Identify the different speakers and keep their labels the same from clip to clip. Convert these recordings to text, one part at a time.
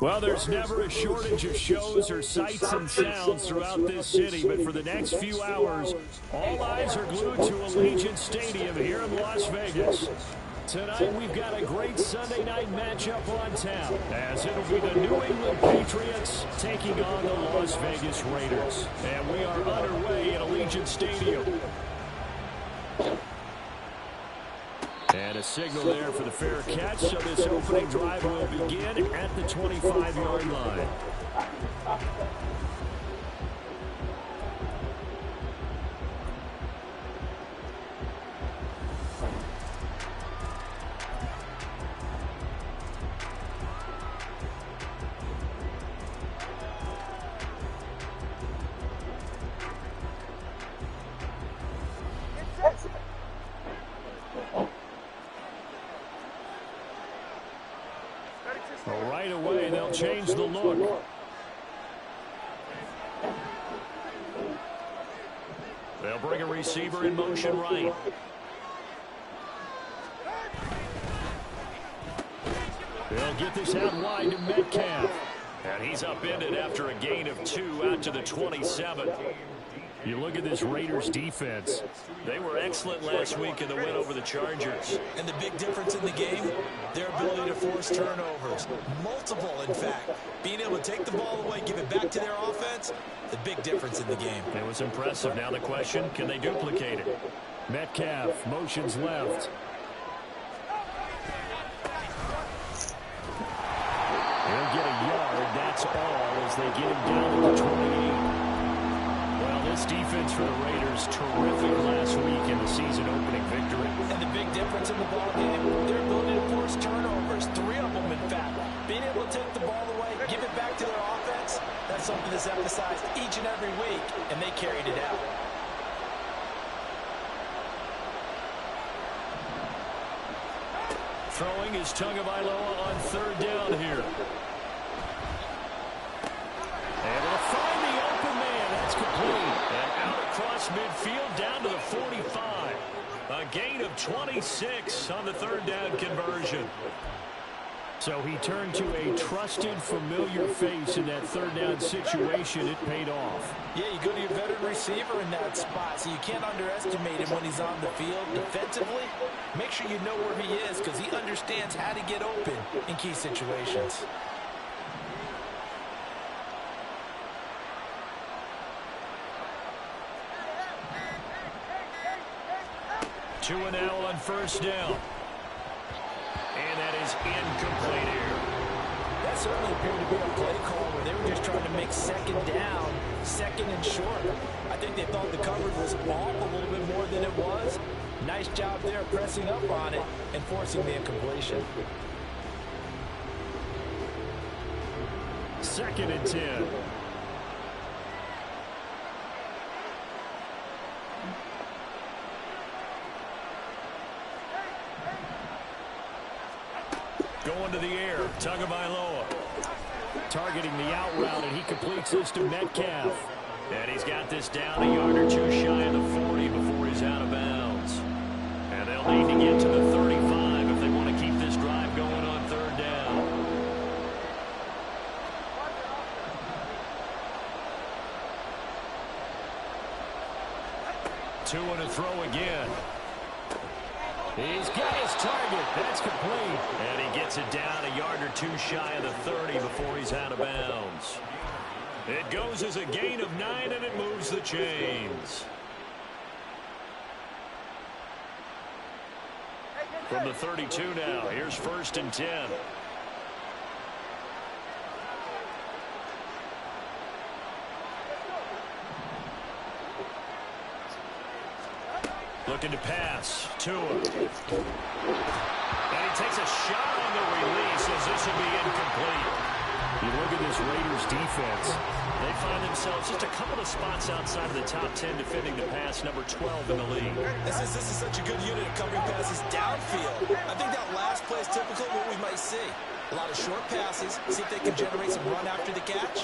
Speaker 1: Well, there's never a shortage of shows or sights and sounds throughout this city, but for the next few hours, all eyes are glued to Allegiant Stadium here in Las Vegas. Tonight, we've got a great Sunday night matchup on tap, as it'll be the New England Patriots taking on the Las Vegas Raiders. And we are underway at Allegiant Stadium. And a signal there for the fair catch, so this opening drive will begin at the 25-yard line. Well, right away, they'll change the look. They'll bring a receiver in motion right. They'll get this out wide to Metcalf. And he's upended after a gain of 2 out to the 27. You look at this Raiders defense. They were excellent last week in the win over the Chargers.
Speaker 2: And the big difference in the game, their ability to force turnovers. Multiple, in fact. Being able to take the ball away, give it back to their offense, the big difference in the game.
Speaker 1: It was impressive. Now the question, can they duplicate it? Metcalf motions left. He'll get a yard, that's all, as they get him down to the 28. This defense for the Raiders, terrific last week in the season-opening victory.
Speaker 2: And the big difference in the ball game, their ability to force turnovers, 3 of them, in fact. Being able to take the ball away, give it back to their offense, that's something that's emphasized each and every week, and they carried it out.
Speaker 1: Throwing is Tagovailoa on 3rd down here. Able to find the open man. That's complete. And out across midfield down to the 45. A gain of 26 on the 3rd down conversion. So he turned to a trusted, familiar face in that 3rd down situation. It paid off.
Speaker 2: Yeah, you go to your veteran receiver in that spot, so you can't underestimate him when he's on the field defensively. Make sure you know where he is because he understands how to get open in key situations.
Speaker 1: 2 now on 1st down. And that is incomplete here.
Speaker 2: That certainly appeared to be a play call where they were just trying to make 2nd down, 2nd and short. I think they thought the coverage was off a little bit more than it was. Nice job there pressing up on it and forcing the incompletion.
Speaker 1: 2nd and 10. Going to the air, Tagovailoa. Targeting the out route, and he completes this to Metcalf. And he's got this down a yard or 2 shy of the 40 before he's out of bounds. And they'll need to get to the 35 if they want to keep this drive going on 3rd down. Two and a throw again. He's got his target. That's complete. And he gets it down a yard or 2 shy of the 30 before he's out of bounds. It goes as a gain of 9, and it moves the chains. From the 32 now, here's 1st and 10. Looking to pass. Tua. And he takes a shot on the release as this will be incomplete. You look at this Raiders defense. They find themselves just a couple of spots outside of the top 10 defending the pass, number 12 in the league.
Speaker 2: This is such a good unit of covering passes downfield. I think that last play is typical of what we might see. A lot of short passes, see if they can generate some run after the catch,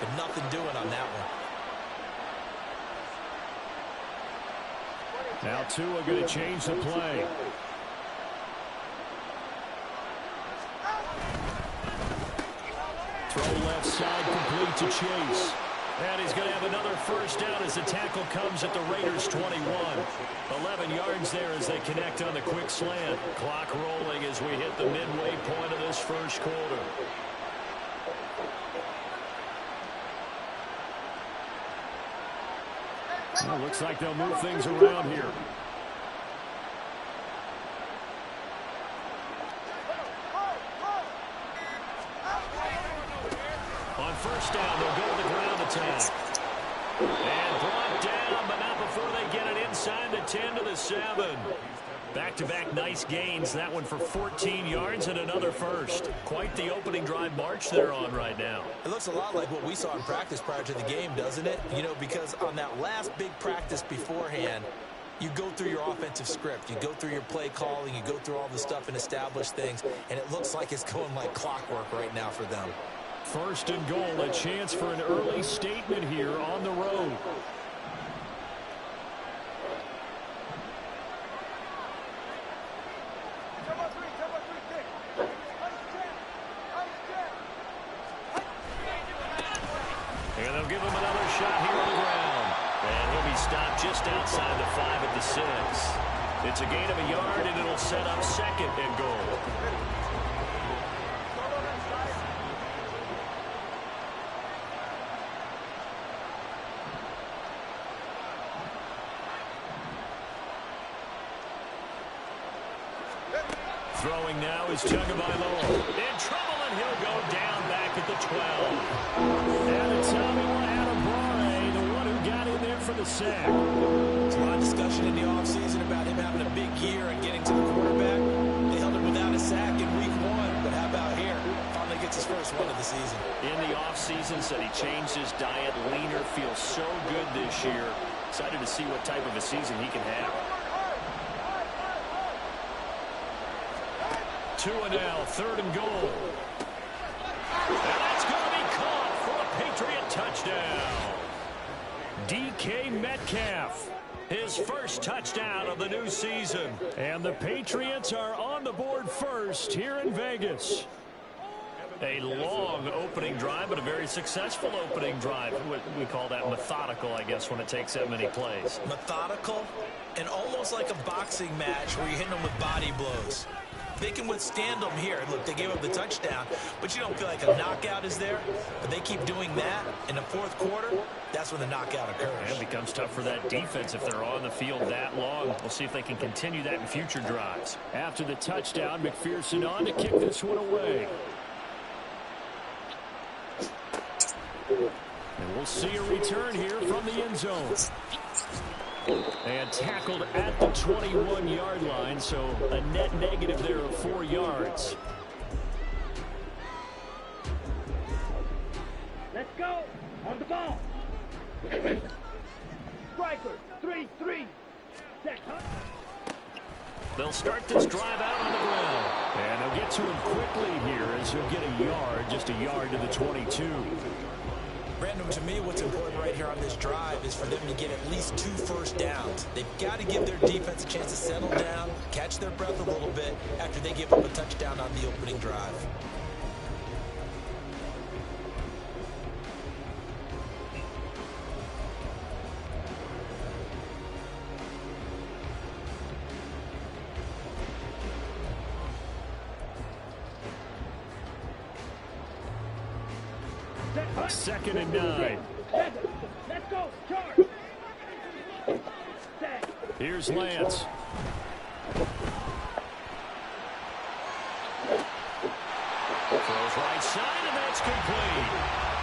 Speaker 2: but nothing doing on that one.
Speaker 1: Now Tua going to change the play. outside, complete to Chase. And he's going to have another first down as the tackle comes at the Raiders' 21. 11 yards there as they connect on the quick slant. Clock rolling as we hit the midway point of this first quarter. Well, looks like they'll move things around here. On first down, they'll go to the ground attack. And brought down, but not before they get it inside the 10 to the 7. Back-to-back nice gains. That one for 14 yards and another first. Quite the opening drive march they're on right now.
Speaker 2: It looks a lot like what we saw in practice prior to the game, doesn't it? You know, because on that last big practice beforehand, you go through your offensive script. You go through your play calling. You go through all the stuff and establish things. And it looks like it's going like clockwork right now for them.
Speaker 1: First and goal, a chance for an early statement here on the road. And they'll give him another shot here on the ground. And he'll be stopped just outside the 5 at the 6. It's a gain of a yard, and it'll set up second and goal. Throwing now is Tagovailoa. In trouble, and he'll go down back at the 12. And it's Tommy Adebawore, the one who got in there for the sack.
Speaker 2: There's a lot of discussion in the offseason about him having a big year and getting to the quarterback. They held him without a sack in week 1, but how about here? Finally gets his first one of the season.
Speaker 1: In the offseason, said he changed his diet, leaner, feels so good this year. Excited to see what type of a season he can have. 2 and now, third and goal. And that's going to be caught for a Patriot touchdown. DK Metcalf, his first touchdown of the new season. And the Patriots are on the board first here in Vegas. A long opening drive, but a very successful opening drive. We call that methodical, I guess, when it takes that many plays.
Speaker 2: Methodical and almost like a boxing match where you're hitting them with body blows. They can withstand them here. Look, they gave up the touchdown, but you don't feel like a knockout is there. But they keep doing that in the fourth quarter. That's when the knockout occurs.
Speaker 1: It becomes tough for that defense if they're on the field that long. We'll see if they can continue that in future drives. After the touchdown, McPherson on to kick this one away. And we'll see a return here from the end zone. And tackled at the 21-yard line, so a net negative there of 4 yards.
Speaker 3: Let's go. On the ball. Striker, 3-3.
Speaker 1: They'll start this drive out on the ground. And they'll get to him quickly here as he'll get a yard, just a yard to the 22.
Speaker 2: Brandon, to me, what's important right here on this drive is for them to get at least 2 first downs. They've got to give their defense a chance to settle down, catch their breath a little bit after they give up a touchdown on the opening drive.
Speaker 1: Second and 9.
Speaker 3: Let's go. Charge.
Speaker 1: Here's Lance. Throws right side, and that's complete.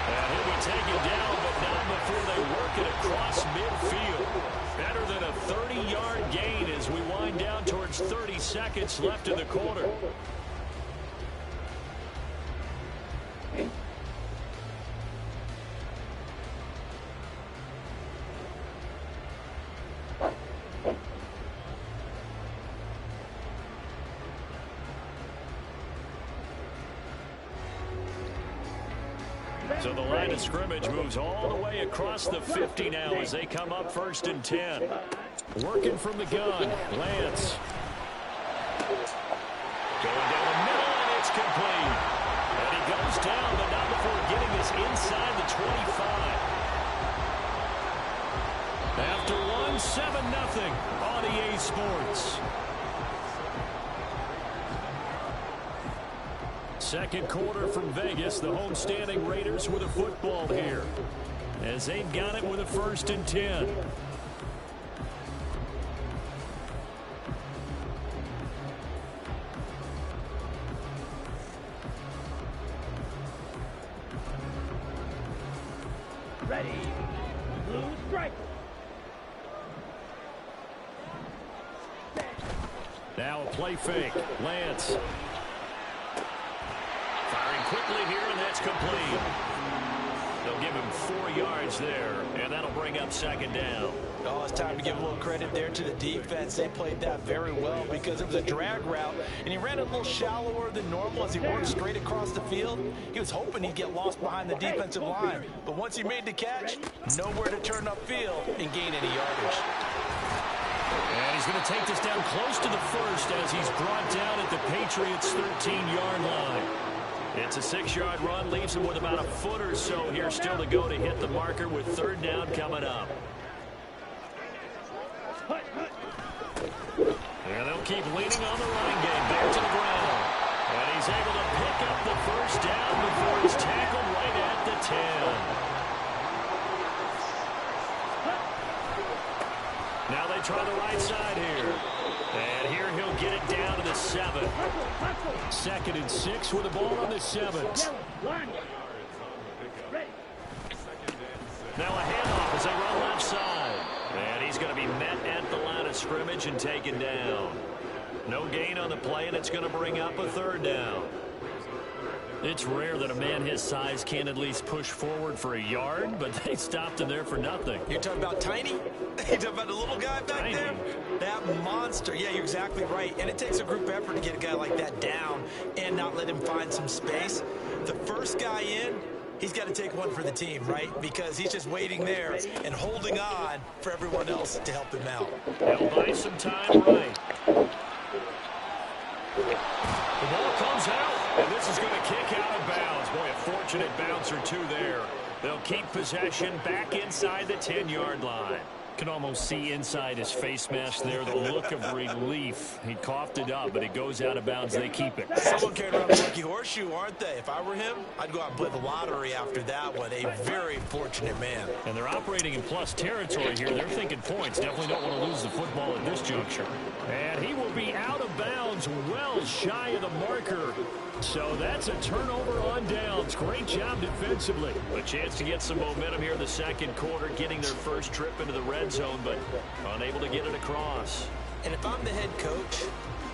Speaker 1: And he'll be taken down, but not before they work it across midfield. Better than a 30-yard gain as we wind down towards 30 seconds left in the quarter. So the line of scrimmage moves all the way across the 50 now as they come up first and 10. Working from the gun, Lance. Going down the middle, and it's complete. And he goes down, but not before getting this inside the 25. After one, 7-0 on EA Sports. Second quarter from Vegas. The homestanding Raiders with a football here, as they've got it with a 1st and 10.
Speaker 3: Ready. Blue strike.
Speaker 1: Now a play fake. Lance. Firing quickly here, and that's complete. They'll give him 4 yards there, and that'll bring up 2nd down.
Speaker 2: Oh, it's time to give a little credit there to the defense. They played that very well because it was a drag route, and he ran a little shallower than normal as he worked straight across the field. He was hoping he'd get lost behind the defensive line, but once he made the catch, nowhere to turn upfield and gain any yardage.
Speaker 1: And he's going to take this down close to the 1st as he's brought down at the Patriots' 13-yard line. It's a 6-yard run, leaves him with about a foot or so here still to go to hit the marker with 3rd down coming up. And they'll keep leaning on the running game back to the ground. And he's able to pick up the 1st down before he's tackled right at the 10. Now they try the right side here. And here he'll get it down to the 7. 2nd and 6 with the ball on the 7. Now a handoff as they run left side. And he's going to be met at the line of scrimmage and taken down. No gain on the play, and it's going to bring up a 3rd down. It's rare that a man his size can't at least push forward for a yard, but they stopped him there for nothing.
Speaker 2: You're talking about Tiny? You're talking about the little guy back there? That monster. Yeah, you're exactly right. And it takes a group effort to get a guy like that down and not let him find some space. The first guy in, he's got to take one for the team, right? Because he's just waiting there and holding on for everyone else to help him out.
Speaker 1: They'll buy some time right. The ball comes out, and this is going to kick out of bounds. Boy, a fortunate bounce or two there. They'll keep possession back inside the 10-yard line. Can almost see inside his face mask there the look of relief. He coughed it up, but it goes out of bounds. They keep it.
Speaker 2: Someone carried around a lucky horseshoe, aren't they? If I were him, I'd go out and play the lottery after that one. A very fortunate man.
Speaker 1: And they're operating in plus territory here. They're thinking points. Definitely don't want to lose the football at this juncture. And he will be out of bounds, well shy of the marker. So that's a turnover on downs. Great job defensively. A chance to get some momentum here in the 2nd quarter, getting their first trip into the red zone, but unable to get it across.
Speaker 2: And if I'm the head coach,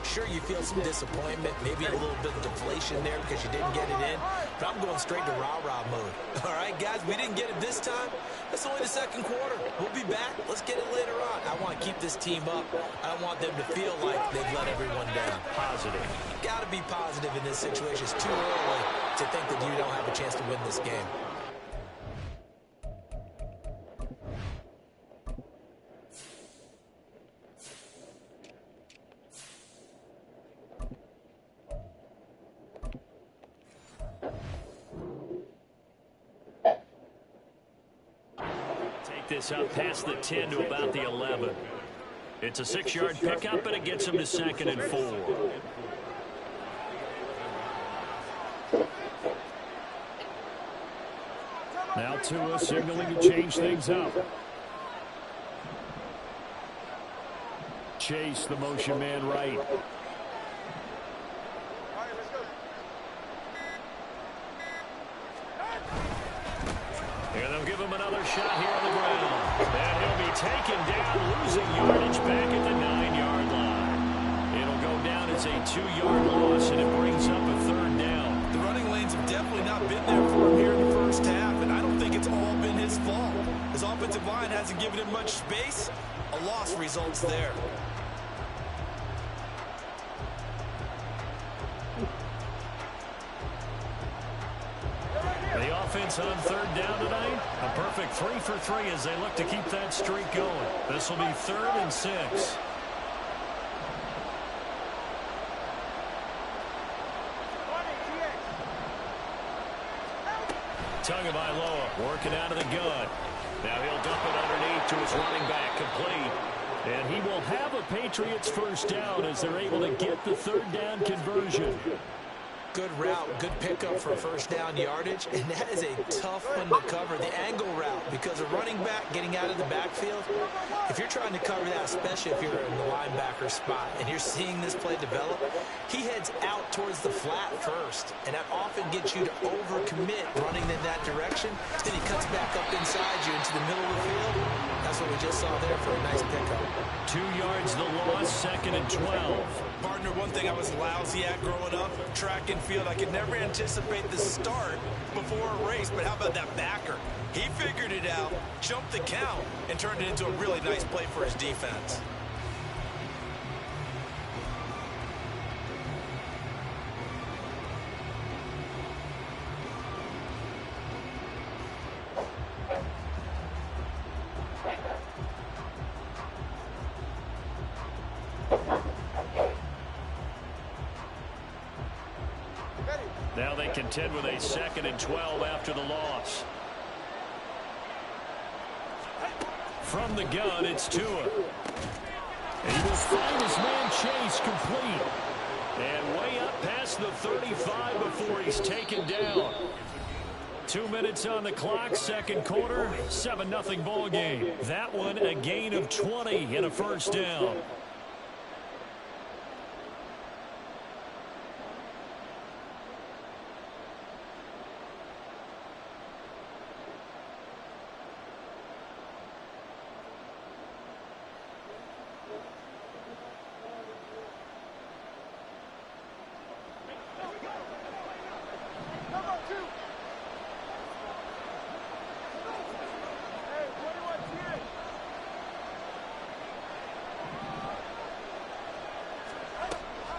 Speaker 2: sure, you feel some disappointment, maybe a little bit of deflation there because you didn't get it in, but I'm going straight to rah-rah mode. All right, guys, we didn't get it this time. That's only the 2nd quarter. We'll be back. Let's get it later on. I want to keep this team up. I don't want them to feel like they've let everyone down.
Speaker 1: Positive.
Speaker 2: Got to be positive in this situation. It's too early to think that you don't have a chance to win this game.
Speaker 1: This up past the 10 to about the 11. It's a 6-yard pickup, and it gets him to 2nd and 4. Now Tua signaling to change things up. Chase, the motion man right. And they'll give him another shot here on the ground. And he'll be taken down, losing yardage back at the 9-yard line. It'll go down as a 2-yard loss, and it brings up a 3rd down.
Speaker 2: The running lanes have definitely not been there for him here in the first half, and I don't think it's all been his fault. His offensive line hasn't given him much space. A loss results there.
Speaker 1: The offense on 3rd down tonight, a perfect 3 for 3 as they look to keep that streak going. This will be 3rd and 6. Tagovailoa Tagovailoa working out of the gun. Now he'll dump it underneath to his running back, complete. And he will have a Patriots first down as they're able to get the third down conversion.
Speaker 2: Good route, good pickup for first down yardage, and that is a tough one to cover, the angle route, because a running back getting out of the backfield, if you're trying to cover that, especially if you're in the linebacker spot, and you're seeing this play develop, he heads out towards the flat first, and that often gets you to overcommit running in that direction, then he cuts back up inside you into the middle of the field. That's what we just saw there for a nice pickup.
Speaker 1: 2 yards the loss, 2nd and 12.
Speaker 4: Partner, one thing I was lousy at growing up, track and field, I could never anticipate the start before a race, but how about that backer? He figured it out, jumped the count, and turned it into a really nice play for his defense.
Speaker 1: Now they contend with a 2nd and 12 after the loss. From the gun, it's Tua. And he will find his man Chase complete. And way up past the 35 before he's taken down. 2 minutes on the clock, second quarter, 7-0 ball game. That one a gain of 20 and a first down.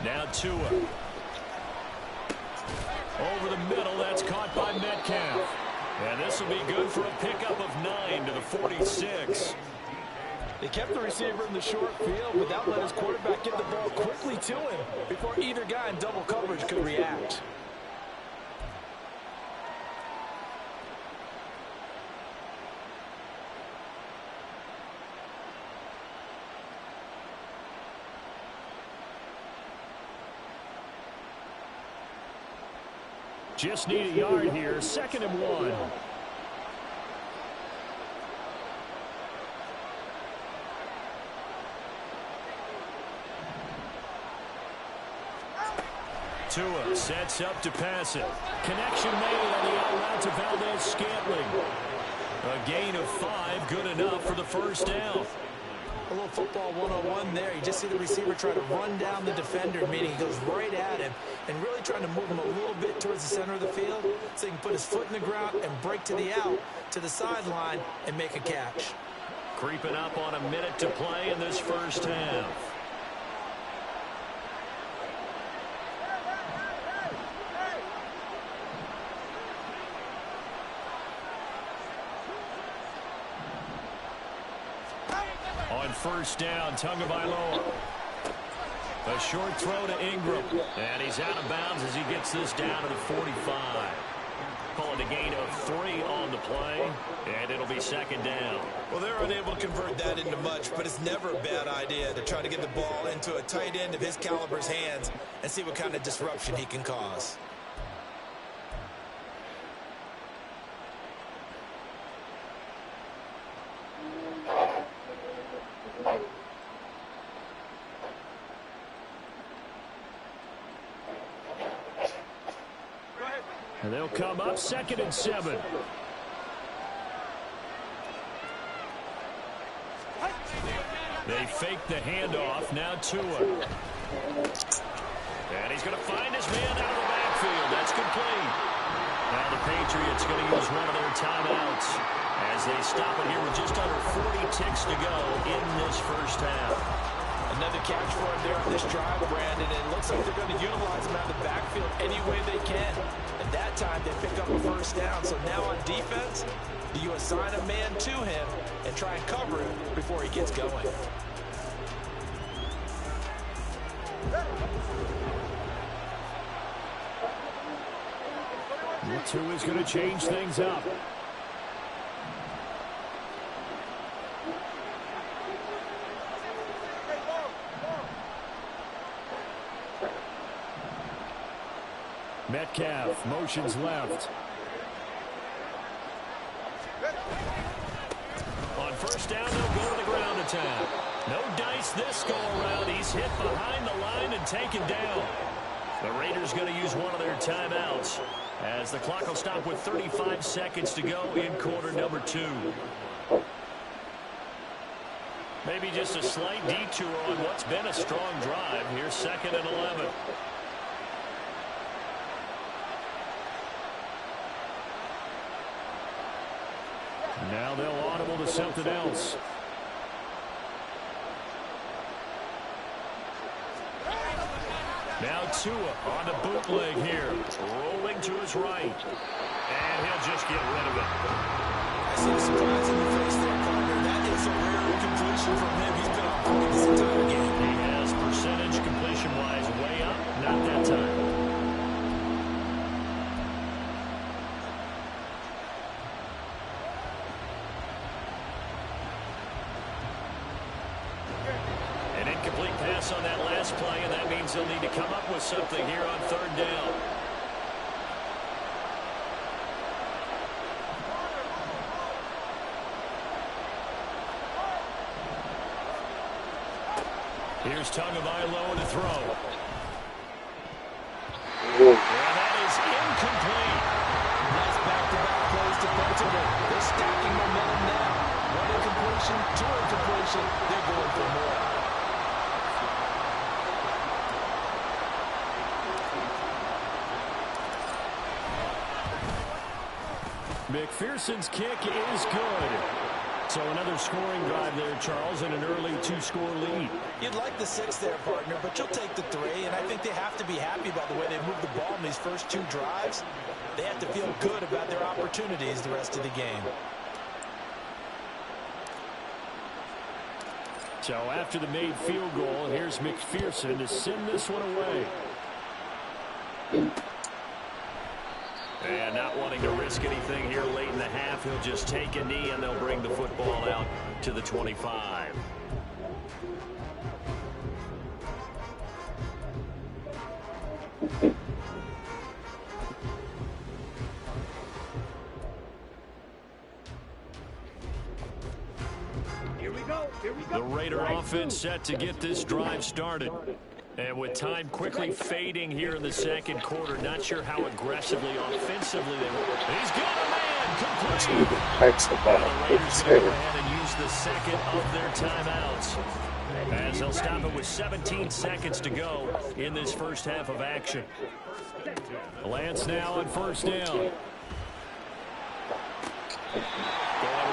Speaker 1: Now Tua. Over the middle, that's caught by Metcalf. And this will be good for a pickup of 9 to the 46.
Speaker 2: They kept the receiver in the short field without letting his quarterback get the ball quickly to him before either guy in double coverage could react.
Speaker 1: Just need a yard here, 2nd and 1. Tua sets up to pass it. Connection made on the out route to Valdez-Scantling. A gain of 5, good enough for the first down.
Speaker 2: A little football 101 there. You just see the receiver try to run down the defender, meaning he goes right at him and really trying to move him a little bit towards the center of the field so he can put his foot in the ground and break to the out, to the sideline, and make a catch.
Speaker 1: Creeping up on a minute to play in this first half. On first down, Tagovailoa. A short throw to Ingram. And he's out of bounds as he gets this down to the 45. Call it a gain of 3 on the play. And it'll be 2nd down.
Speaker 4: Well, they're unable to convert that into much, but it's never a bad idea to try to get the ball into a tight end of his caliber's hands and see what kind of disruption he can cause.
Speaker 1: And they'll come up 2nd and 7. They fake the handoff. Now Tua. And he's going to find his man out of the backfield. That's complete. Now the Patriots going to use one of their timeouts as they stop it here with just under 40 ticks to go in this first half.
Speaker 2: Another catch for him there on this drive, Brandon, and it looks like they're going to utilize him out of the backfield any way they can. And that time they pick up a first down. So now on defense, do you assign a man to him and try and cover him before he gets going?
Speaker 1: Tua is going to change things up. Metcalf motions left. On first down, they'll go to the ground attack. No dice this go around. He's hit behind the line and taken down. The Raiders going to use one of their timeouts as the clock will stop with 35 seconds to go in quarter number 2. Maybe just a slight detour on what's been a strong drive. Here's 2nd and 11. Now they'll audible to something else. Now Tua on the bootleg here. Rolling to his right. And he'll just get rid of it.
Speaker 2: I see a surprise in the face there, partner. That is a rare completion from him. He's been on point this entire game.
Speaker 1: He has percentage completion-wise way up. Not that time. An incomplete pass on that last play, and that means they'll need to come up with something here on 3rd down. Here's Tagovailoa to throw. And that is incomplete.
Speaker 2: Nice back-to-back plays defensively. They're stacking momentum now. 1 incompletion, 2 incompletion. They're going for more.
Speaker 1: McPherson's kick is good. So another scoring drive there, Charles, and an early 2-score lead.
Speaker 2: You'd like the 6 there, partner, but you'll take the 3, and I think they have to be happy about the way they moved the ball in these first 2 drives. They have to feel good about their opportunities the rest of the game.
Speaker 1: So after the made field goal, here's McPherson to send this one away. And not wanting to risk anything here late in the half, he'll just take a knee and they'll bring the football out to the 25.
Speaker 3: Here we go.
Speaker 1: The Raider offense set to get this drive started. And with time quickly fading here in the 2nd quarter, not sure how aggressively, offensively they were. He's got a man complete. The Raiders going to go ahead and use the 2nd of their timeouts, as they'll stop it with 17 seconds to go in this first half of action. Lance now on first down. Going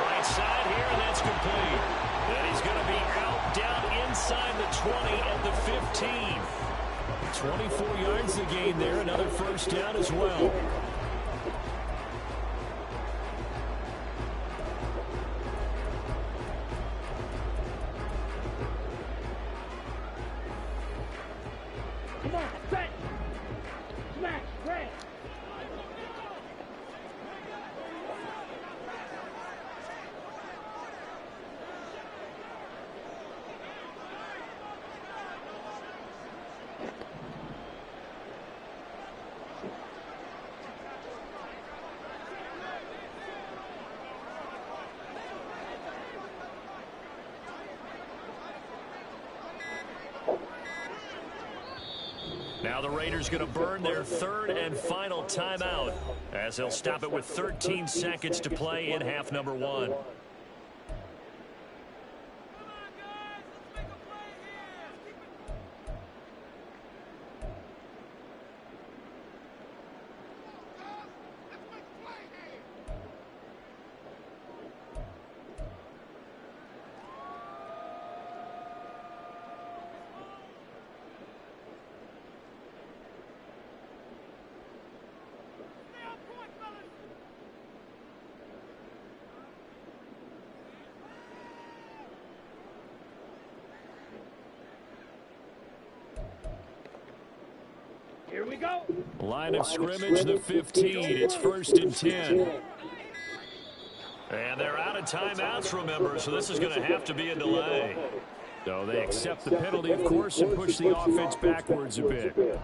Speaker 1: right side here, and that's complete. And he's going to be out down inside the 20 at the 15. 24 yards to gain there. Another first down as well.
Speaker 3: Come on, set. Smash, red.
Speaker 1: Now the Raiders going to burn their 3rd and final timeout, as they'll stop it with 13 seconds to play in half number 1.
Speaker 3: Here we go.
Speaker 1: Line of scrimmage, the 15. It's 1st and 10. And they're out of timeouts, remember, so this is going to have to be a delay. So they accept the penalty, of course, and push the offense backwards a bit.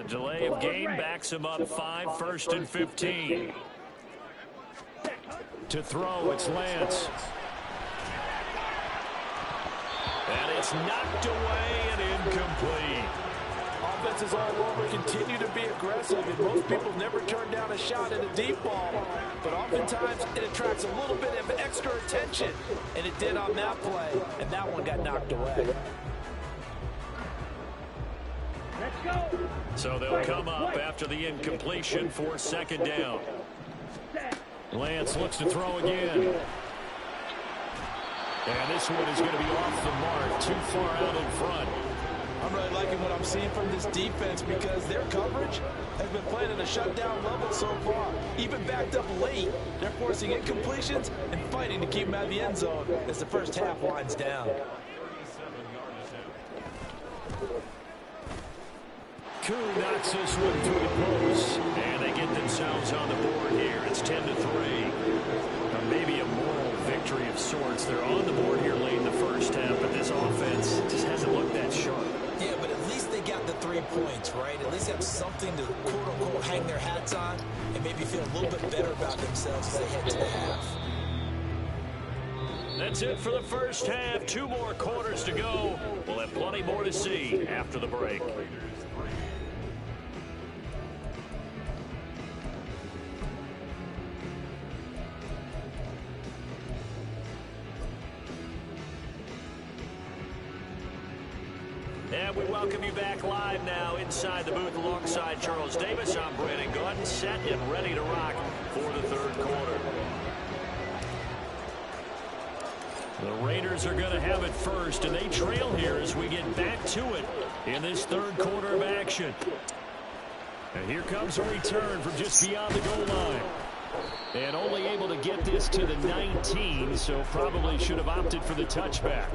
Speaker 1: The delay of game backs him up 5, 1st and 15. To throw, it's Lance. And it's knocked away and incomplete.
Speaker 2: Offense is all over, continue to be aggressive, and most people never turn down a shot at a deep ball. But oftentimes, it attracts a little bit of extra attention, and it did on that play, and that one got knocked away.
Speaker 3: Let's go.
Speaker 1: So they'll come up after the incompletion for 2nd down. Lance looks to throw again. And this one is going to be off the mark, too far out in front.
Speaker 2: I'm really liking what I'm seeing from this defense because their coverage has been playing at a shutdown level so far. Even backed up late, they're forcing incompletions and fighting to keep them out of the end zone as the first half winds down.
Speaker 1: Koo knocks this one through the post, and they get themselves on the board here. It's 10-3. Maybe a moral victory of sorts. They're on the board here late in the first half, but this offense just hasn't looked that sharp.
Speaker 2: Yeah, but at least they got the 3 points, right? At least have something to, quote-unquote, hang their hats on and maybe feel a little bit better about themselves as they head to the half.
Speaker 1: That's it for the first half. 2 more quarters to go. We'll have plenty more to see after the break. And we welcome you back live now inside the booth alongside Charles Davis. I'm Brandon Gaudin, set and ready to rock for the 3rd quarter. The Raiders are going to have it first, and they trail here as we get back to it in this 3rd quarter of action. And here comes a return from just beyond the goal line. And only able to get this to the 19, so probably should have opted for the touchback.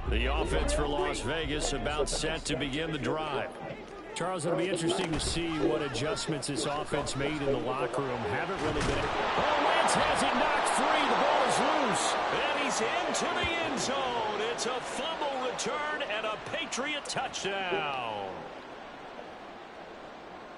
Speaker 1: The offense for Las Vegas about set to begin the drive. Charles, it'll be interesting to see what adjustments this offense made in the locker room. Haven't really been... Oh, Lance has it knocked free. The ball is loose. And he's into the end zone. It's a fumble return and a Patriot touchdown.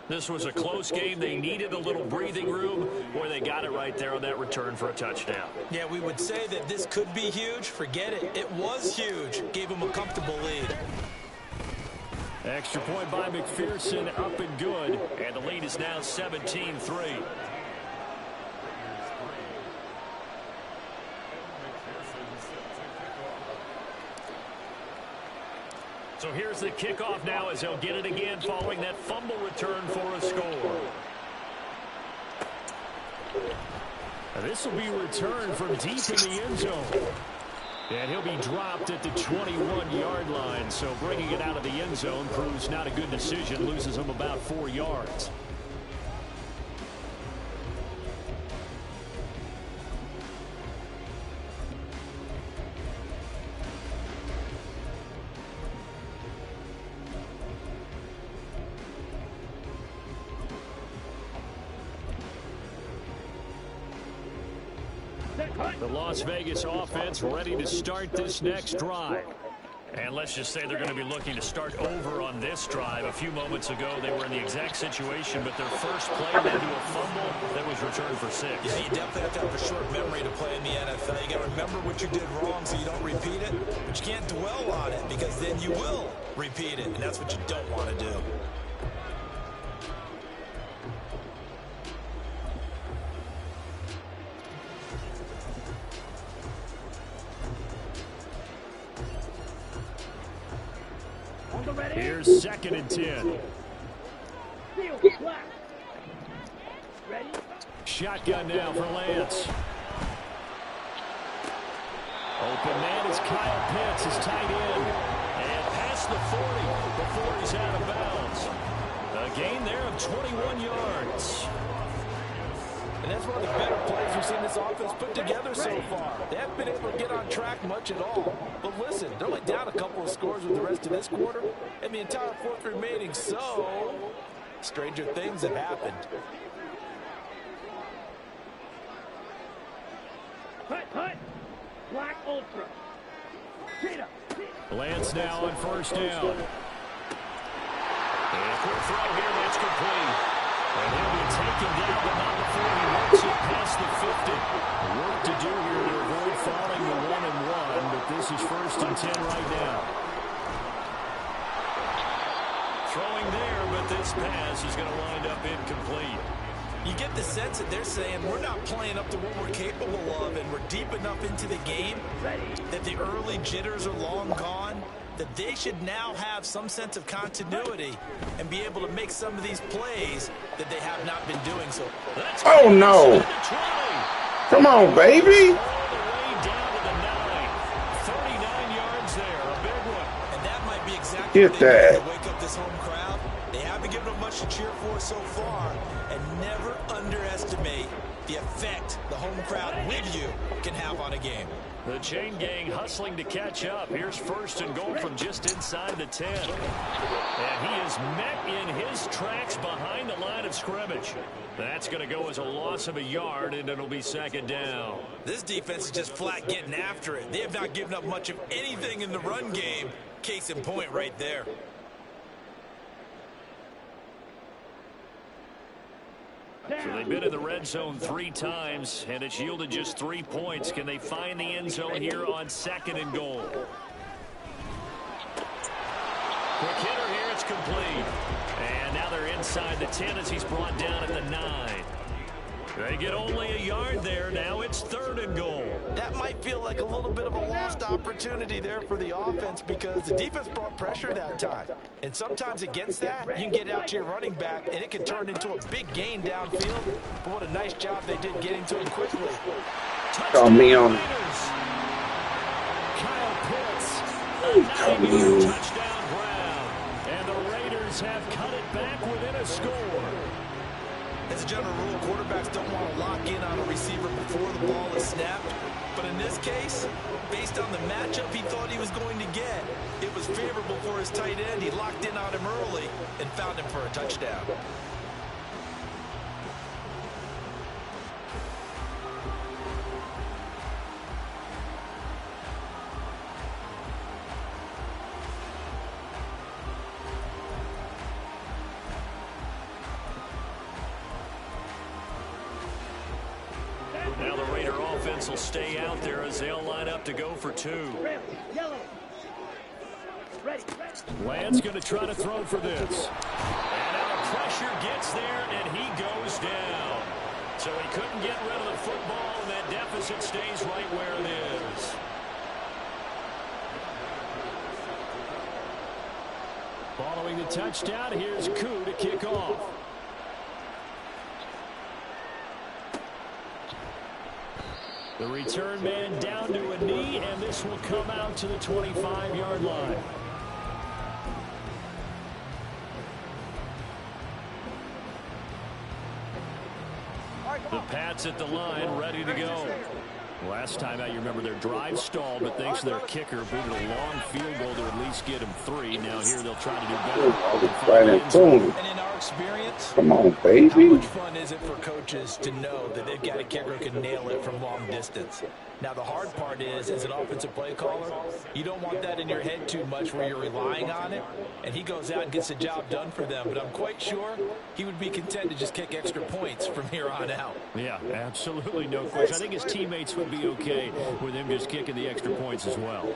Speaker 1: This was a close game. They needed a little breathing room. Boy, they got it right there on that return for a touchdown.
Speaker 2: Yeah, we would say that this could be huge. Forget it. It was huge. Gave them a comfortable lead.
Speaker 1: Extra point by McPherson, up and good. And the lead is now 17-3. So here's the kickoff now as they'll get it again following that fumble return for a score. This will be returned from deep in the end zone. And he'll be dropped at the 21-yard line. So bringing it out of the end zone proves not a good decision. Loses him about 4 yards. The Las Vegas offense ready to start this next drive. And let's just say they're going to be looking to start over on this drive. A few moments ago, they were in the exact situation, but their first play led to a fumble that was returned for 6.
Speaker 2: Yeah, you definitely have to have a short memory to play in the NFL. You got to remember what you did wrong so you don't repeat it, but you can't dwell on it because then you will repeat it, and that's what you don't want to do.
Speaker 1: Here's 2nd and 10.
Speaker 3: Ready?
Speaker 1: Shotgun now for Lance. Open man is Kyle Pitts, his tight end. And past the 40 before he's out of bounds. A gain there of 21 yards.
Speaker 2: And that's one of the better plays we've seen this offense put together so far. They haven't been able to get on track much at all. But listen, they're only down a couple of scores with the rest of this quarter and the entire fourth remaining. So, stranger things have happened.
Speaker 3: Hut. Black Ultra. Cheetah.
Speaker 1: Lance now on first down. And a quick throw here, that's complete. And he'll be taken down, but not before he works it past the 50. Work to do here to avoid falling to 1-1, but this is 1st and 10 right now. Throwing there, but this pass is going to wind up incomplete.
Speaker 2: You get the sense that they're saying we're not playing up to what we're capable of, and we're deep enough into the game that the early jitters are long gone, that they should now have some sense of continuity and be able to make some of these plays that they have not been doing. So,
Speaker 5: oh no! Come on, baby!
Speaker 1: All the way down to the 9. 39 yards there, a big one.
Speaker 2: And that might be exactly
Speaker 5: Get
Speaker 2: what they need
Speaker 5: that.
Speaker 2: to wake up this home crowd. They haven't given them much to cheer for so far, and never underestimate the effect the home crowd with you can have on a game.
Speaker 1: The chain gang hustling to catch up. Here's 1st and goal from just inside the 10. And he is met in his tracks behind the line of scrimmage. That's going to go as a loss of a yard, and it'll be 2nd down.
Speaker 2: This defense is just flat getting after it. They have not given up much of anything in the run game. Case in point right there.
Speaker 1: So they've been in the red zone 3 times, and it's yielded just 3 points. Can they find the end zone here on 2nd and goal? Quick hitter here, it's complete. And now they're inside the 10 as he's brought down at the 9. They get only a yard there. Now it's 3rd and goal.
Speaker 2: That might feel like a little bit of a lost opportunity there for the offense because the defense brought pressure that time. And sometimes against that, you can get out to your running back, and it can turn into a big gain downfield. But what a nice job they did getting to him quickly.
Speaker 5: Call me on.
Speaker 1: Kyle Pitts, a
Speaker 5: Come
Speaker 1: 9-yard
Speaker 5: on.
Speaker 1: touchdown ground. And the Raiders have cut it back within a score.
Speaker 2: As a general rule, quarterbacks don't want to lock in on a receiver before the ball is snapped. But in this case, based on the matchup he thought he was going to get, it was favorable for his tight end. He locked in on him early and found him for a touchdown.
Speaker 1: Now the Raider offense will stay out there as they'll line up to go for 2.
Speaker 3: Yellow. Ready.
Speaker 1: Lance going to try to throw for this. And now the pressure gets there, and he goes down. So he couldn't get rid of the football, and that deficit stays right where it is. Following the touchdown, here's Koo to kick off. The return man down to a knee, and this will come out to the 25-yard line. The Pats at the line, ready to go. Last time out, you remember their drive stalled, but thanks to their kicker, booted a long field goal to at least get him 3. Now here they'll try to do better.
Speaker 5: Right in tune.
Speaker 2: And in our experience,
Speaker 5: Come on,
Speaker 2: how
Speaker 5: baby.
Speaker 2: much fun is it for coaches to know that they've got a kicker who can nail it from long distance? Now, the hard part is, as an offensive play caller, you don't want that in your head too much where you're relying on it, and he goes out and gets the job done for them. But I'm quite sure he would be content to just kick extra points from here on out.
Speaker 1: Yeah, absolutely no question. I think his teammates would be okay with him just kicking the extra points as well.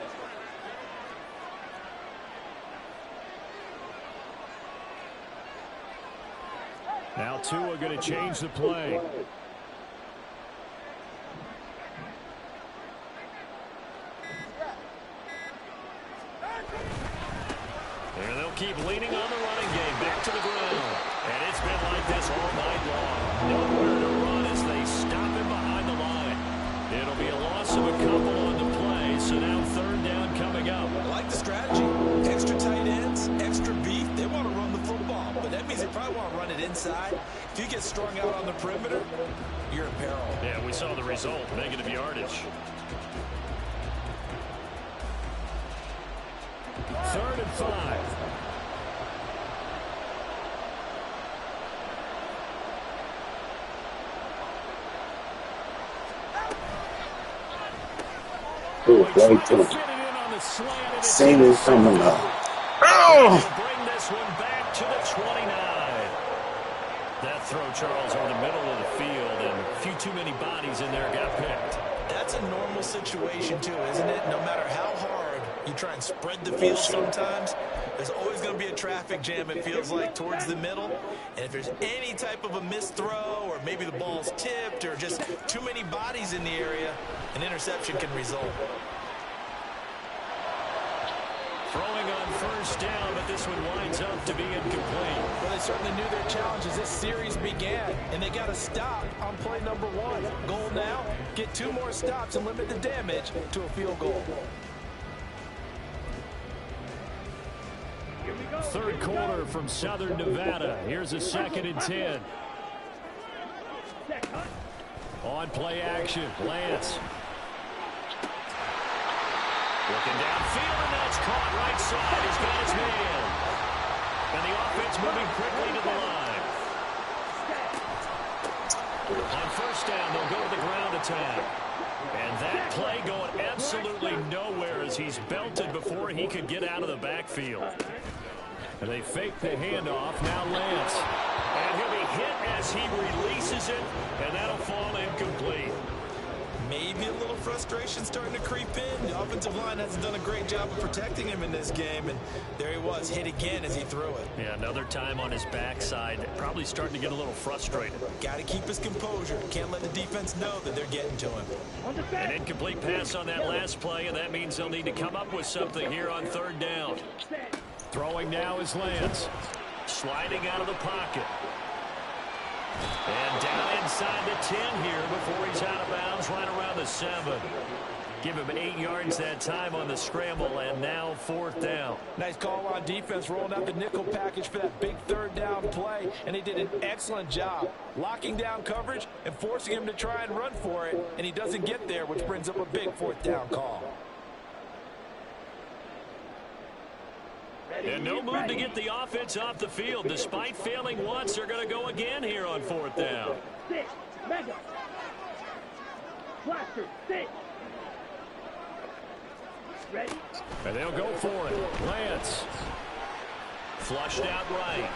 Speaker 1: Now Tua going to change the play. And they'll keep leaning on the running game back to the ground. And it's been like this all night long. Nowhere to run as they stop him behind the line. It'll be a loss of a couple on the play, so now 3rd down coming up.
Speaker 2: I like the strategy. Extra tight ends, extra beef. They want to run the football.
Speaker 4: but that means they probably want to run it inside. If you get strung out on the perimeter, you're in peril.
Speaker 1: Yeah, we saw the result, negative yardage. 3rd and 5.
Speaker 5: Ooh, right to him. Same as coming up. Oh!
Speaker 1: Bring this one back to the 29. That throw, Charles, over the middle of the field, and a few too many bodies in there got picked.
Speaker 4: That's a normal situation, too, isn't it? No matter how hard you try and spread the field sometimes, there's always going to be a traffic jam, it feels like, towards the middle. And if there's any type of a missed throw, or maybe the ball's tipped, or just too many bodies in the area, an interception can result.
Speaker 1: Throwing on 1st down, but this one winds up to be incomplete.
Speaker 2: Well, they certainly knew their challenge as this series began, and they got to stop on play number 1. Goal now, get 2 more stops and limit the damage to a field goal.
Speaker 1: 3rd quarter from Southern Nevada. Here's a 2nd and 10. On play action, Lance. Looking downfield, and that's caught right side. He's got his man. And the offense moving quickly to the line. On 1st down, they'll go to the ground attack. And that play going absolutely nowhere as he's belted before he could get out of the backfield. And they fake the handoff. Now Lance. And he'll be hit as he releases it, and that'll fall incomplete.
Speaker 4: Maybe a little frustration starting to creep in. The offensive line hasn't done a great job of protecting him in this game, and there he was, hit again as he threw it.
Speaker 1: Yeah, another time on his backside, probably starting to get a little frustrated.
Speaker 4: Got to keep his composure. Can't let the defense know that they're getting to him.
Speaker 1: An incomplete pass on that last play, and that means they'll need to come up with something here on 3rd down. Throwing now is Lance. Sliding out of the pocket. And down inside the 10 here before he's out of bounds, right around the 7. Give him 8 yards that time on the scramble, and now 4th down.
Speaker 2: Nice call on defense, rolling out the nickel package for that big 3rd down play, and he did an excellent job locking down coverage and forcing him to try and run for it, and he doesn't get there, which brings up a big 4th down call.
Speaker 1: And no move to get the offense off the field. Despite failing once, they're going to go again here on 4th down.
Speaker 3: Sit. Mega. Blaster. Sit. Ready.
Speaker 1: And they'll go for it. Lance. Flushed out right.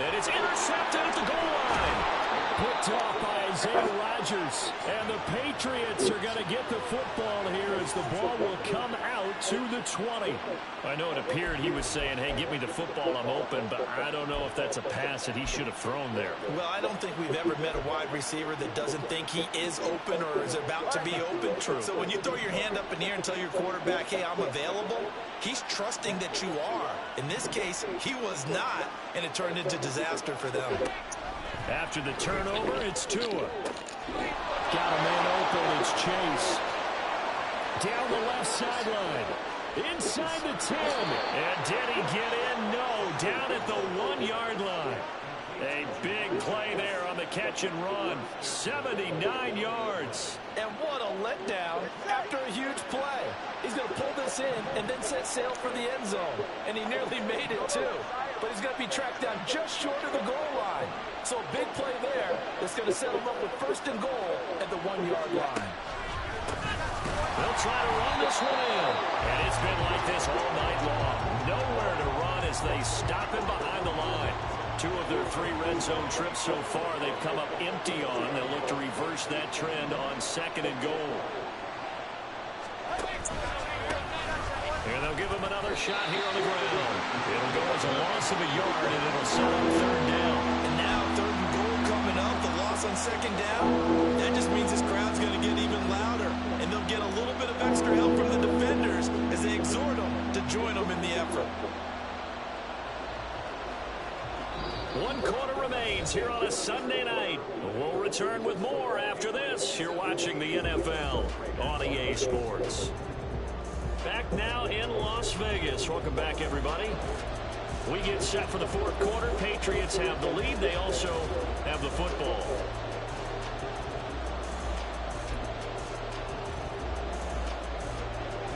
Speaker 1: And it's intercepted at the goal line. Picked off by Isaiah Rodgers. And the Patriots are going to get the football here as the ball will come out to the 20. I know it appeared he was saying, hey, give me the football, I'm open, but I don't know if that's a pass that he should have thrown there.
Speaker 4: Well, I don't think we've ever met a wide receiver that doesn't think he is open or is about to be open.
Speaker 1: True.
Speaker 4: So when you throw your hand up in the air and tell your quarterback, hey, I'm available, he's trusting that you are. In this case, he was not, and it turned into disaster for them.
Speaker 1: After the turnover, it's Tua. Got a man open, it's Chase. Down the left sideline. Inside the 10. And did he get in? No. Down at the 1-yard line. A big play there on the catch and run. 79 yards.
Speaker 2: And what a letdown after a huge play. He's going to pull this in and then set sail for the end zone. And he nearly made it, too. But he's going to be tracked down just short of the goal line. So a big play there that's going to set him up with 1st and goal at the 1-yard line.
Speaker 1: They'll try to run this one in. And it's been like this all night long. Nowhere to run as they stop him behind the line. 2 of their 3 red zone trips so far they've come up empty on. They'll look to reverse that trend on 2nd and goal. And they'll give him another shot here on the ground. It'll go as a loss of a yard, and it'll set up 3rd down.
Speaker 4: And now 3rd and goal coming up, the loss on 2nd down. That just means this crowd's going to get even louder, and they'll get a little bit of extra help from the defenders as they exhort them to join them in the effort.
Speaker 1: 1 quarter remains here on a Sunday night. We'll return with more after this. You're watching the NFL on EA Sports. Back now in Las Vegas. Welcome back, everybody. We get set for the fourth quarter. Patriots have the lead. They also have the football.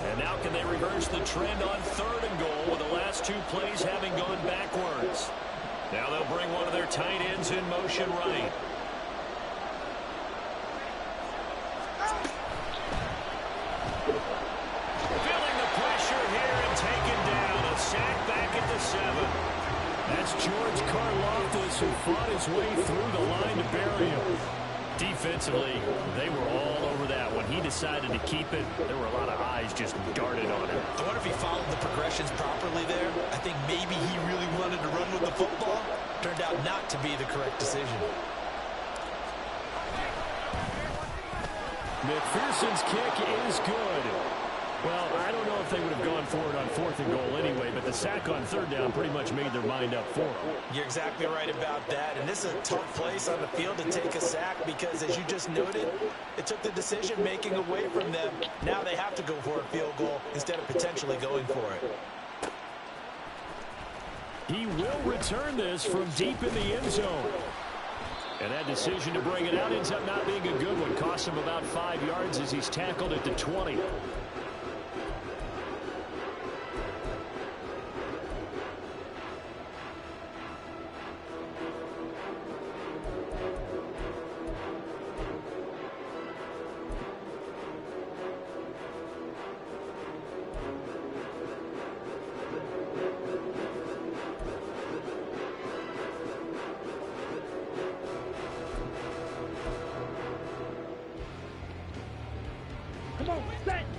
Speaker 1: And now can they reverse the trend on 3rd and goal with the last 2 plays having gone backwards? Now they'll bring one of their tight ends in motion right. Feeling the pressure here and taken down. A sack back at the 7. That's George Karlaftis who fought his way through the line to bury him. Defensively, they were all over that. When he decided to keep it, there were a lot of eyes just darted on him.
Speaker 2: I wonder if he followed the progressions properly there. I think maybe he really wanted to run with the football. Turned out not to be the correct decision.
Speaker 1: McPherson's kick is good. Well, I don't know if they would have gone for it on 4th and goal anyway, but the sack on 3rd down pretty much made their mind up for them.
Speaker 2: You're exactly right about that. And this is a tough place on the field to take a sack because, as you just noted, it took the decision-making away from them. Now they have to go for a field goal instead of potentially going for it.
Speaker 1: He will return this from deep in the end zone. And that decision to bring it out ends up not being a good one. Costs him about 5 yards as he's tackled at the 20.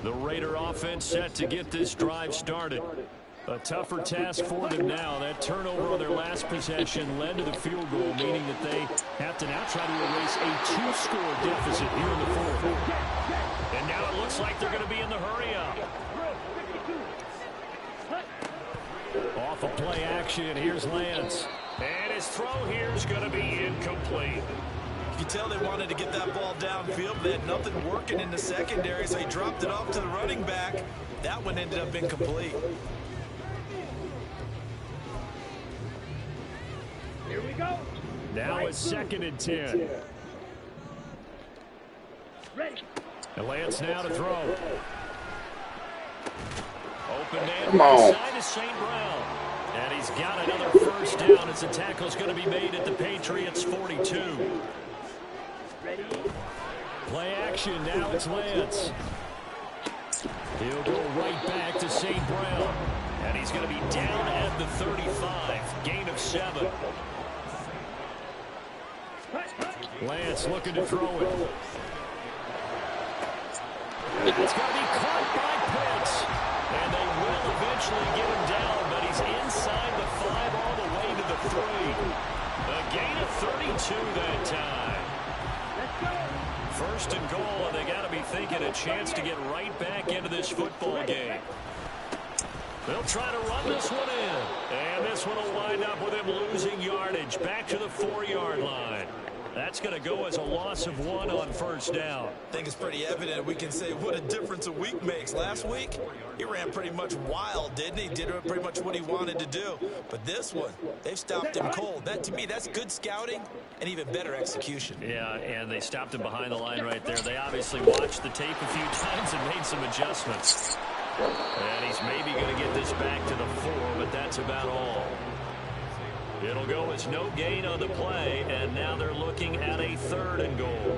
Speaker 1: The Raider offense set to get this drive started. A tougher task for them now. That turnover on their last possession led to the field goal, meaning that they have to now try to erase a 2-score deficit here in the 4th. And now it looks like they're going to be in the hurry-up. Off of play action, here's Lance. And his throw here is going to be incomplete.
Speaker 4: You could tell they wanted to get that ball downfield, but they had nothing working in the secondary, so he dropped it off to the running back. That one ended up incomplete.
Speaker 3: Here we go.
Speaker 1: Now it's 2nd and 10.
Speaker 3: Ready.
Speaker 1: And Lance now to throw. Open man
Speaker 5: Come on.
Speaker 1: side is St. Brown. And he's got another first down as the tackle's going to be made at the Patriots' 42.
Speaker 3: Ready.
Speaker 1: Play action, now it's Lance. He'll go right back to St. Brown. And he's going to be down at the 35. Gain of 7. Lance looking to throw it. It's going to be caught by Pitts. And they will eventually get him down, but he's inside the 5 all the way to the 3. A gain of 32 that time. First and goal, and they got to be thinking a chance to get right back into this football game. They'll try to run this one in. And this one will wind up with him losing yardage back to the 4-yard line. That's going to go as a loss of 1 on first down.
Speaker 4: I think it's pretty evident we can say what a difference a week makes. Last week, he ran pretty much wild, didn't he? Did pretty much what he wanted to do. But this one, they've stopped him cold. That, to me, that's good scouting and even better execution.
Speaker 1: Yeah, and they stopped him behind the line right there. They obviously watched the tape a few times and made some adjustments. And he's maybe going to get this back to the 4, but that's about all. It'll go as no gain on the play, and now they're looking at a 3rd and goal.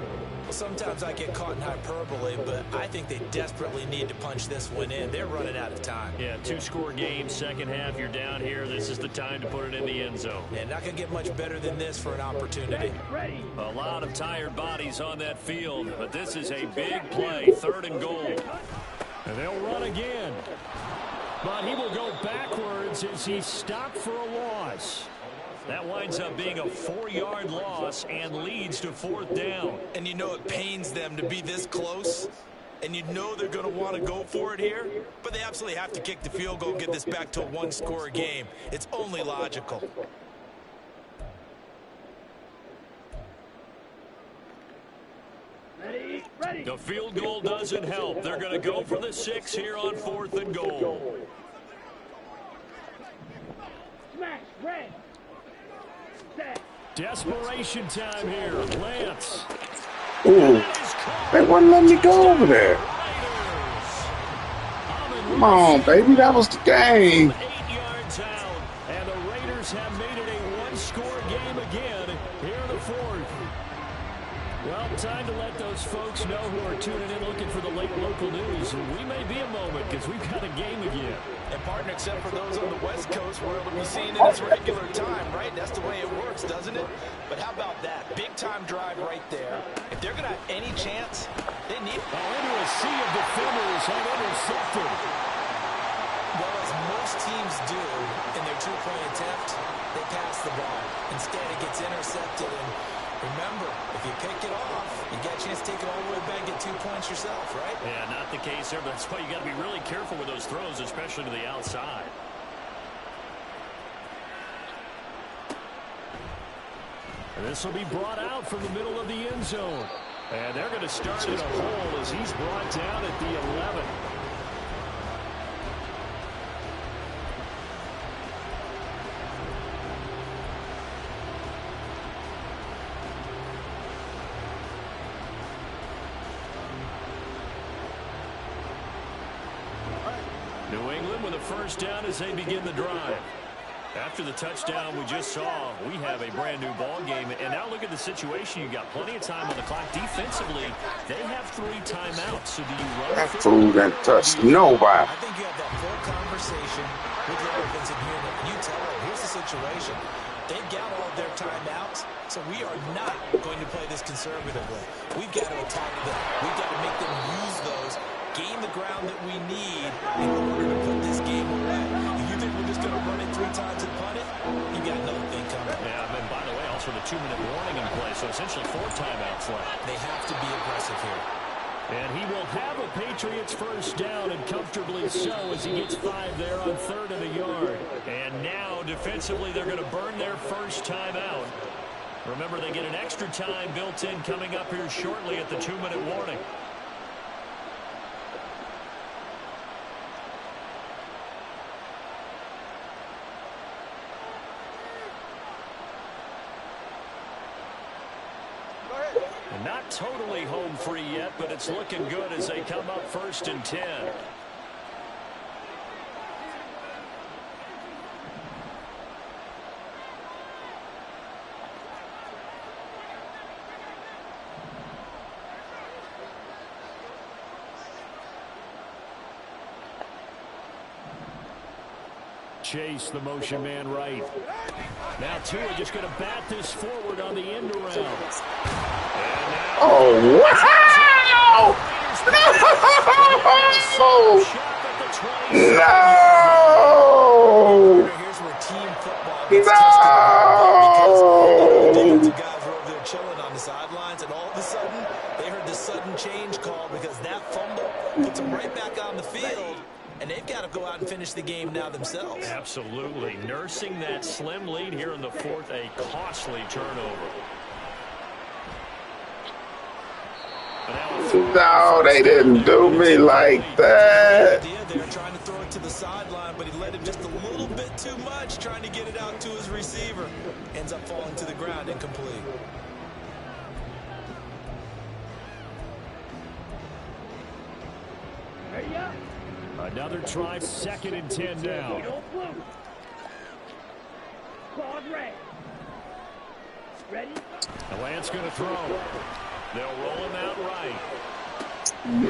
Speaker 2: Sometimes I get caught in hyperbole, but I think they desperately need to punch this one in. They're running out of time.
Speaker 1: Yeah, 2-score game, second half, you're down here. This is the time to put it in the end zone.
Speaker 2: And not going to get much better than this for an opportunity.
Speaker 3: Ready.
Speaker 1: A lot of tired bodies on that field, but this is a big play, 3rd and goal. And they'll run again. But he will go backwards as he's stopped for a loss. That winds up being a 4-yard loss and leads to 4th down.
Speaker 4: And you know it pains them to be this close. And you know they're going to want to go for it here. But they absolutely have to kick the field goal and get this back to a 1-score game. It's only logical.
Speaker 3: Ready. Ready.
Speaker 1: The field goal doesn't help. They're going to go for the 6 here on 4th and goal.
Speaker 3: Red. Set.
Speaker 1: Desperation time here. Lance.
Speaker 5: Ooh, they wouldn't let me go over there. Come on, baby, that was the game.
Speaker 1: 8 yards out, and the Raiders have made it a one-score game again here in the fourth. Well, time to let those folks know who are tuning in looking for the late local news. We may be a moment because we've got a game again.
Speaker 2: And partner, except for those on the West Coast, we're able to be seeing it its regular time, right? That's the way it works, doesn't it? But how about that? Big-time drive right there. If they're going to have any chance, they need it.
Speaker 1: Into a sea of defenders and intercepted.
Speaker 2: Well, as most teams do in their two-point attempt, they pass the ball. Instead, it gets intercepted. And remember, if you pick it off, you get a chance to take it all the way back and get 2 points yourself, right?
Speaker 1: Yeah, not the case there, but that's why you got to be really careful with those throws, especially to the outside. And this will be brought out from the middle of the end zone. And they're going to start in a hole as he's brought down at the 11. New England with a first down as they begin the drive. After the touchdown we just saw, we have a brand new ball game. And now look at the situation. You got plenty of time on the clock. Defensively, they have 3 timeouts. So do you run?
Speaker 5: That fool didn't touch nobody.
Speaker 2: I think you have that full conversation with the offensive unit. And you tell them, here's the situation. They've got all of their timeouts, so we are not going to play this conservatively. We've got to attack them. We've got to make them use those, gain the ground that we need in order to put this game away. If you think we're just going to run it 3 times and punt it, you got another thing coming.
Speaker 1: Yeah, and by the way, also the 2-minute warning in play, so essentially 4 timeouts left.
Speaker 2: They have to be aggressive here.
Speaker 1: And he will have a Patriots first down, and comfortably so, as he gets 5 there on 3rd and a yard. And now, defensively, they're going to burn their first timeout. Remember, they get an extra time built in coming up here shortly at the 2-minute warning. Not totally home free yet, but it's looking good as they come up 1st and 10. Chase, the motion man right. Now Tua just going to bat this forward on the end around.
Speaker 5: Oh, wow! No!
Speaker 2: Here's where team football gets tested because the guys were over there chilling on the sidelines, and all of a sudden, they heard the sudden change call because that fumble puts them right back on the field. And they've got to go out and finish the game now themselves.
Speaker 1: Absolutely. Nursing that slim lead here in the 4th, a costly turnover.
Speaker 5: No, they didn't do me like that.
Speaker 2: They're trying to throw it to the sideline, but he led him just a little bit too much, trying to get it out to his receiver. Ends up falling to the ground, incomplete.
Speaker 3: Ready up.
Speaker 1: Another try, 2nd and 10 now.
Speaker 3: Claude red. Ready?
Speaker 1: The Lance going to throw. They'll roll him out right.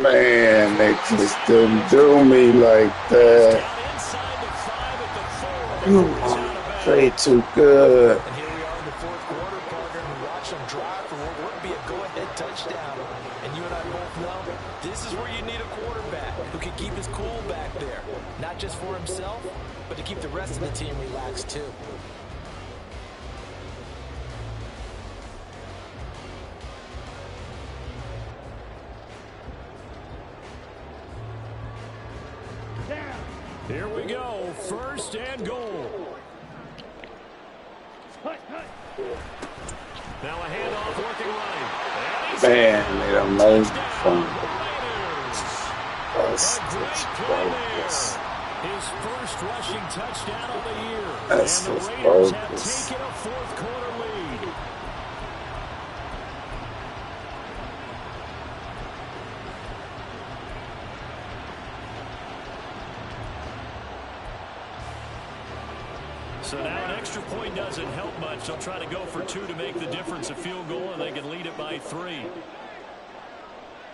Speaker 5: Man, they just didn't do me like that. Played too good.
Speaker 2: And here we are in the 4th quarter, partner, and watch them drive for what would be a go-ahead touchdown. And you and I both know this is where you need a quarterback who can keep his cool back there. Not just for himself, but to keep the rest of the team relaxed too.
Speaker 1: Here we go, 1st and goal. Now a handoff working right.
Speaker 5: Man, they done made fun. That's bogus.
Speaker 1: His first rushing touchdown of the year.
Speaker 5: That's
Speaker 1: and the
Speaker 5: just
Speaker 1: Raiders have
Speaker 5: bogus.
Speaker 1: taken a fourth-quarter lead. So now an extra point doesn't help much. They'll try to go for 2 to make the difference a field goal, and they can lead it by 3.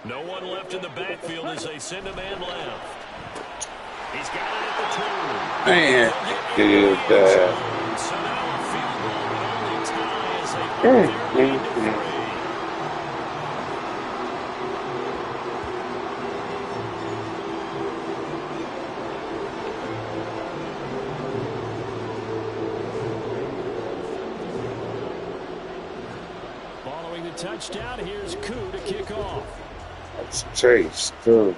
Speaker 1: No one left in the backfield as they send a man left. He's got it at the 2.
Speaker 5: Man, dude,
Speaker 1: So now a field goal would only tie as they put their lead to 3. Following the touchdown, here's Koo to kick off.
Speaker 5: that's Chase, too.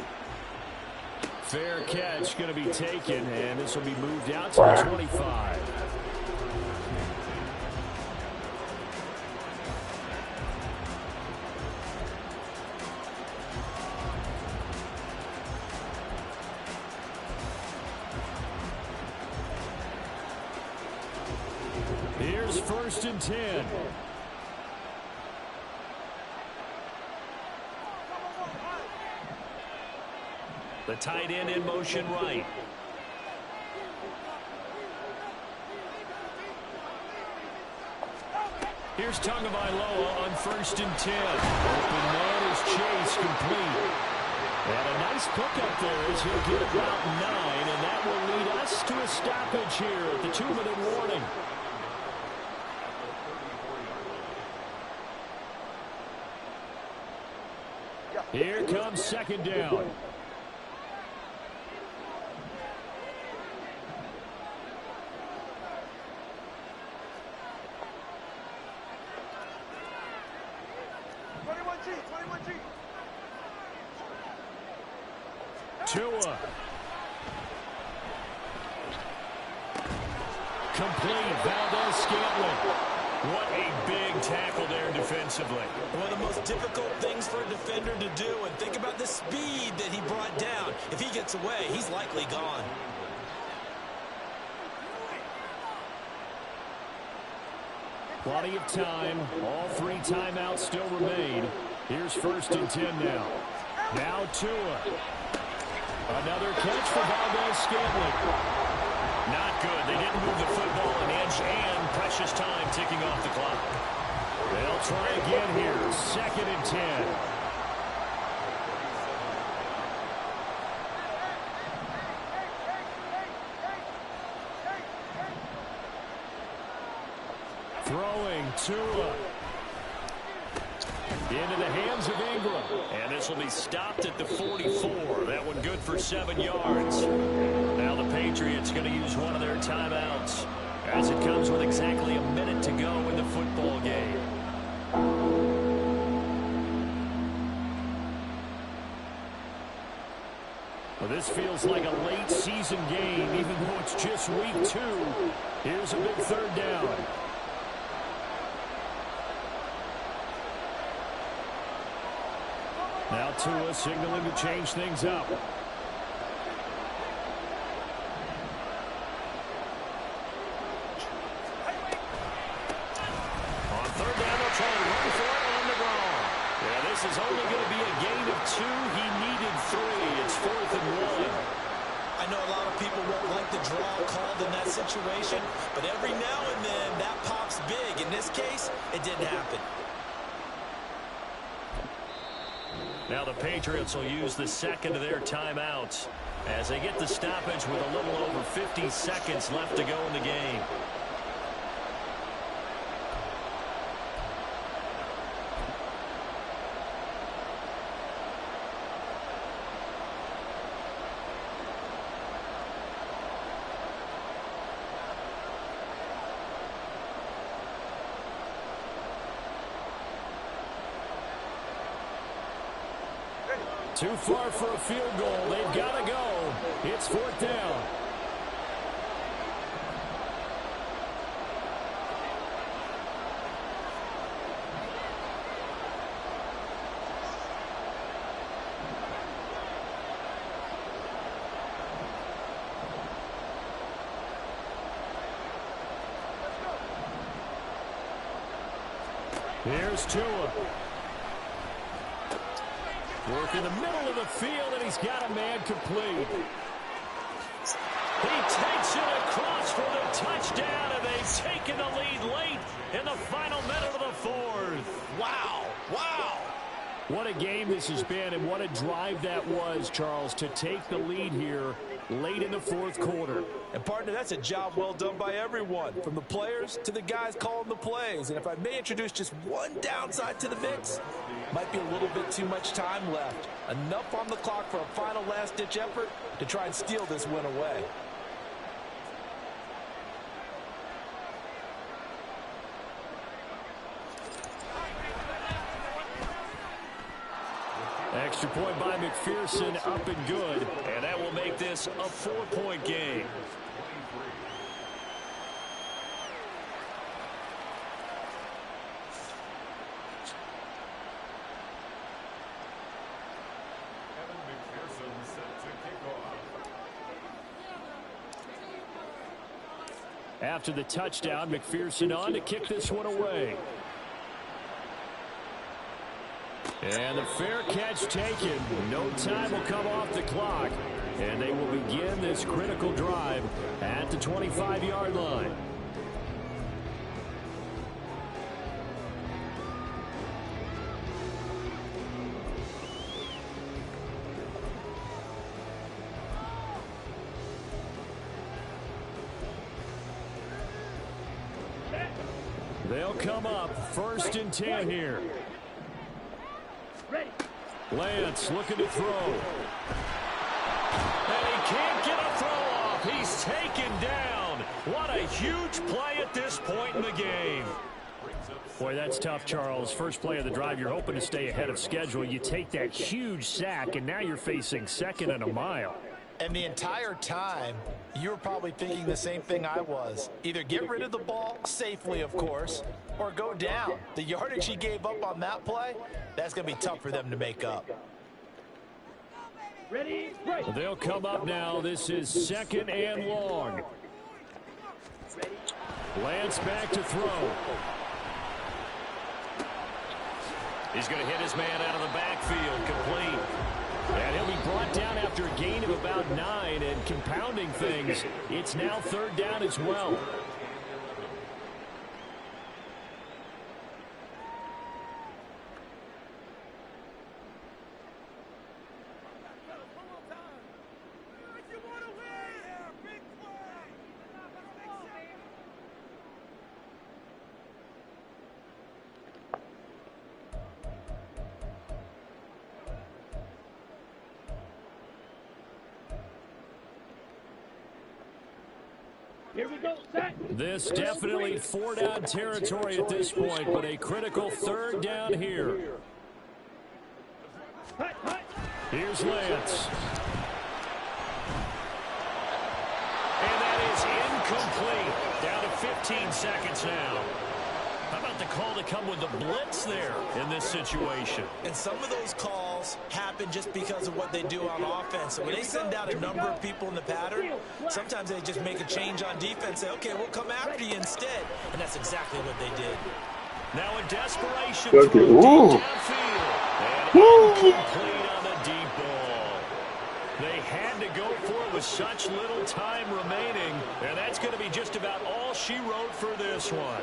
Speaker 1: Fair catch going to be taken, and this will be moved out to the 25. Here's 1st and 10. The tight end in motion right. Here's Tagovailoa on 1st and 10. Open man is Chase, complete. And a nice pickup there as he'll get about 9, and that will lead us to a stoppage here at the 2-minute warning. Here comes 2nd down. Tua. Complete. Valdez-Scantling. What a big tackle there defensively.
Speaker 2: One of the most difficult things for a defender to do, and think about the speed that he brought down. If he gets away, he's likely gone.
Speaker 1: Plenty of time. All 3 timeouts still remain. Here's 1st and 10 now. Now Tua. Another catch for Valdez-Scantling. Not good. They didn't move the football an inch, and precious time ticking off the clock. They'll try again here. 2nd and 10. Throwing Tua. Into the hands of Ingram. And this will be stopped at the 44. That one good for 7 yards. Now the Patriots going to use one of their timeouts as it comes with exactly a minute to go in the football game. Well, this feels like a late season game, even though it's just week 2. Here's a big 3rd down. Now Tua signaling to change things up. On 3rd down, they'll try and run for it on the ground. Yeah, this is only going to be a gain of 2. He needed 3. It's 4th and 1.
Speaker 2: I know a lot of people won't like the draw called in that situation, but every now and then that pops big. In this case, it didn't happen.
Speaker 1: Now the Patriots will use the 2nd of their timeouts as they get the stoppage with a little over 50 seconds left to go in the game. Too far for a field goal. They've got to go. It's 4th down. Here's Tua. Work in the middle of the field, and he's got a man complete. He takes it across for the touchdown, and they've taken the lead late in the final minute of the fourth.
Speaker 4: Wow. Wow.
Speaker 1: What a game this has been, and what a drive that was, Charles, to take the lead here late in the fourth quarter.
Speaker 2: And, partner, that's a job well done by everyone, from the players to the guys calling the plays. And if I may introduce just one downside to the mix, might be a little bit too much time left. Enough on the clock for a final last-ditch effort to try and steal this win away.
Speaker 1: Extra point by McPherson, up and good. And that will make this a 4-point game. After the touchdown, McPherson on to kick this one away. And the fair catch taken. No time will come off the clock. And they will begin this critical drive at the 25-yard line. They'll come up 1st and 10 here. Lance looking to throw. And he can't get a throw off. He's taken down. What a huge play at this point in the game. Boy, that's tough, Charles. First play of the drive, you're hoping to stay ahead of schedule. You take that huge sack, and now you're facing 2nd and a mile.
Speaker 2: And the entire time, you were probably thinking the same thing I was. Either get rid of the ball, safely of course, or go down. The yardage he gave up on that play, that's going to be tough for them to make up.
Speaker 3: Ready, break.
Speaker 1: They'll come up now. This is 2nd and long. Lance back to throw. He's going to hit his man out of the backfield, complete. And he'll be brought down after a gain of about 9, and compounding things, it's now 3rd down as well.
Speaker 3: Here we go, set.
Speaker 1: This definitely 4-down territory at this point, but a critical 3rd down here.
Speaker 3: Hut, hut.
Speaker 1: Here's Lance. And that is incomplete. Down to 15 seconds now. How about the call to come with the blitz there in this situation?
Speaker 2: And some of those calls happen just because of what they do on offense. So when they send out a number of people in the pattern, sometimes they just make a change on defense, say, okay, we'll come after you instead. And that's exactly what they did.
Speaker 1: Now a desperation throw deep downfield. And incomplete on the deep ball. They had to go for it with such little time remaining. And that's going to be just about all she wrote for this one.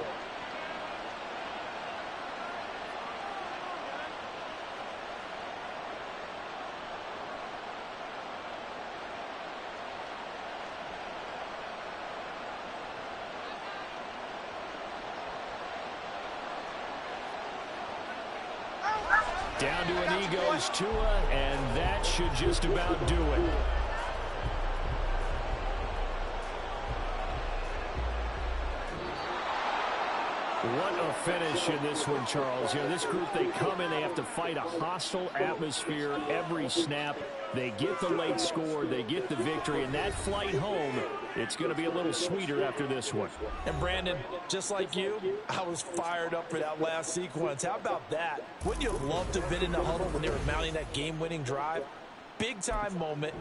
Speaker 1: Down to an E goes Tua, and that should just about do it. What a finish in this one, Charles. You know, this group, they come in, they have to fight a hostile atmosphere every snap. They get the late score, they get the victory, and that flight home, it's going to be a little sweeter after this one.
Speaker 2: And Brandon, just like you, I was fired up for that last sequence. How about that? Wouldn't you have loved to have been in the huddle when they were mounting that game-winning drive? Big-time moment.